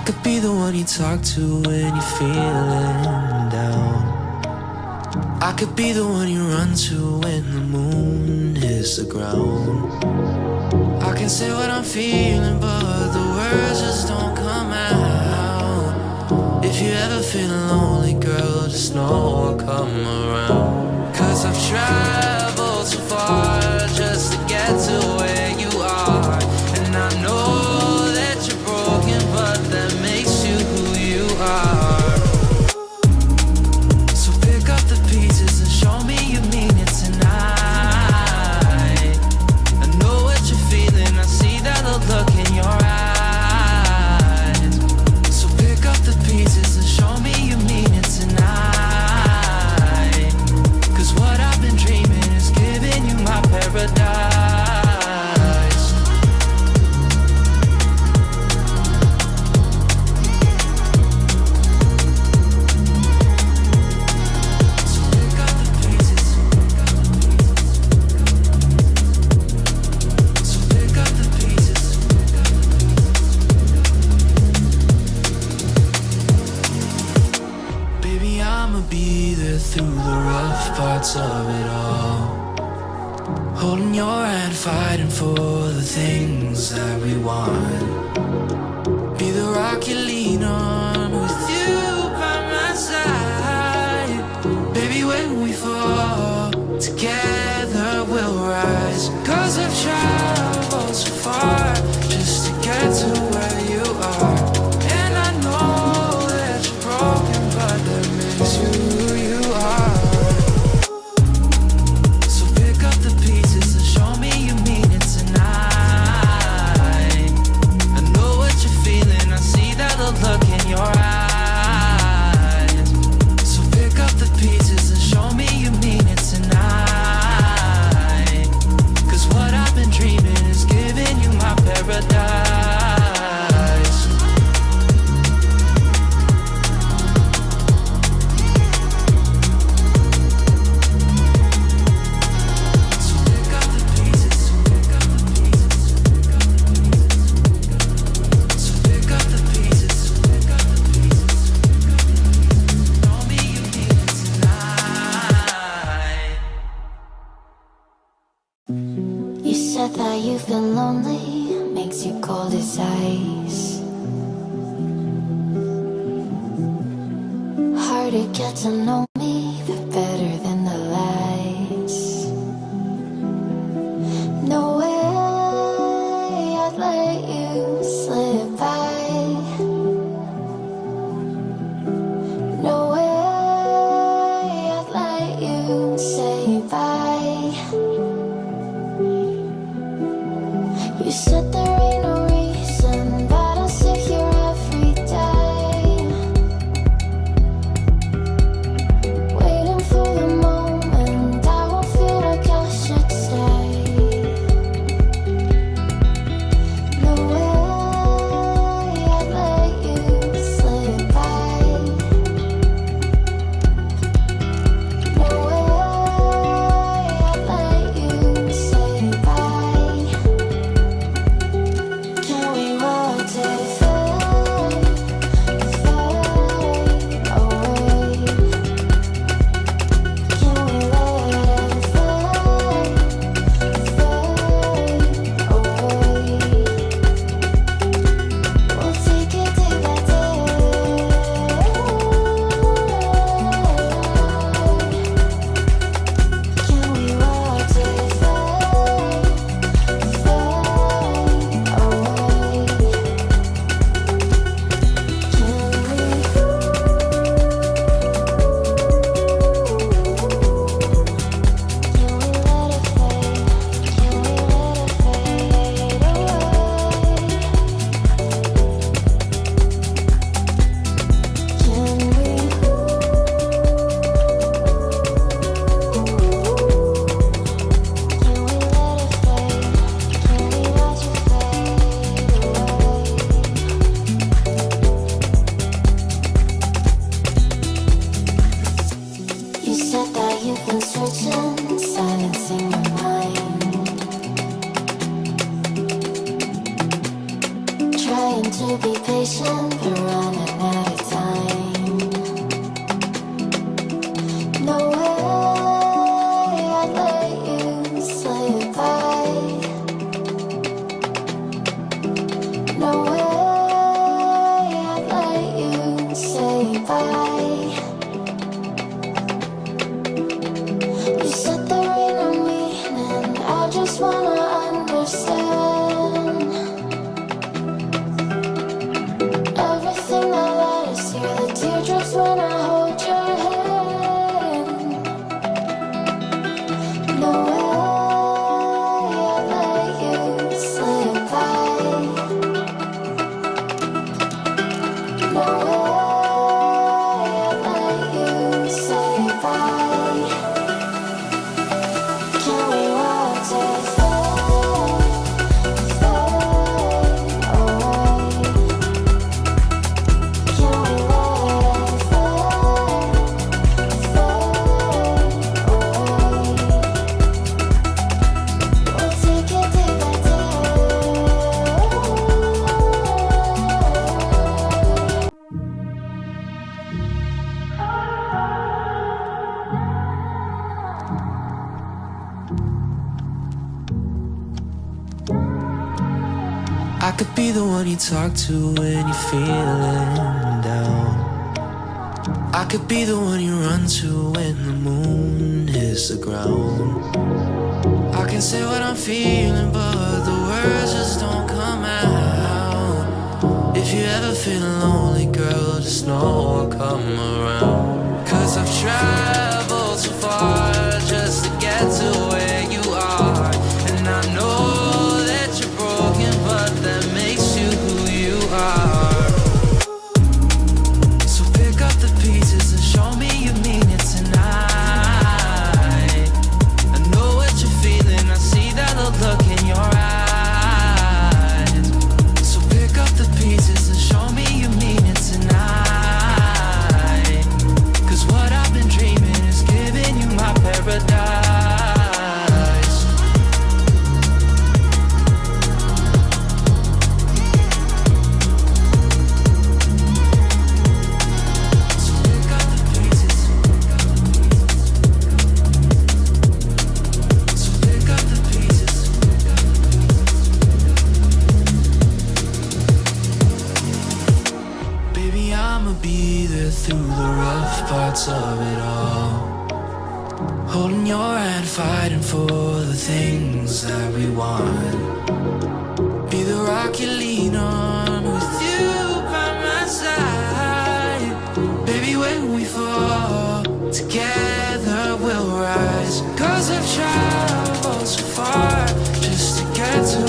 could be the one you talk to when you're feeling down. I could be the one you run to when the moon hits the ground. I can say what I'm feeling, but the words just don't come out. If you ever feel lonely, girl, just know I'll come around. 'Cause I've traveled so far just to get to where you are. And I know that you're broken, but that makes you who you are. So pick up the pieces and show me you mean it tonight. I know what you're feeling, I see that look in your eyes. So pick up the pieces and show me you mean it tonight. 'Cause what I've been dreaming is giving you my paradise. Through the rough parts of it all, holding your hand, fighting for the things that we want. Be the rock you lean on, with you by my side. Baby, when we fall, together we'll rise. 'Cause I've traveled so far just to get to where you are. And I know that you're broken, but that makes you who you are. So pick up the pieces and show me you mean it tonight. I know what you're feeling, I see that look in your eyes. So pick up the pieces and show me you mean it tonight. 'Cause what I've been dreaming is giving you my paradise. That you've been lonely makes you cold as ice. Hard to get to know me, but better than the lies. No way I'd let you slip by. No way I'd let you say bye. You said there ain't no reason, but I'll sit here every day, waiting for the moment I won't feel like I should stay. No way I'd let you slip by. No way I'd let you say bye. Can we watch it fade, fade away? Can we let it fade, fade away? We'll take it day by day. Can we watch it fade, fade away? You said that you've been searching, silencing your mind, trying to be patient, but could be the one you talk to when you're feeling down. I could be the one you run to when the moon hits the ground. I can say what I'm feeling, but the words just don't come out. If you ever feel lonely, girl, just know I'll come around. 'Cause I've traveled so far just to get to where you are. And I know that you're broken, but that makes you who you are. So pick up the pieces and show me you mean it tonight. I know what you're feeling, I see that look in your eyes. So pick up the pieces and show me you mean it tonight. 'Cause what I've been dreaming is giving you my paradise. So pick up the pieces. So pick up the pieces. Baby, I'ma be there through the rough parts of it all. Holding your hand, fighting for the things that we want. Be the rock you lean on with you by my side. Baby, when we fall, together we'll rise. 'Cause I've traveled so far just to get to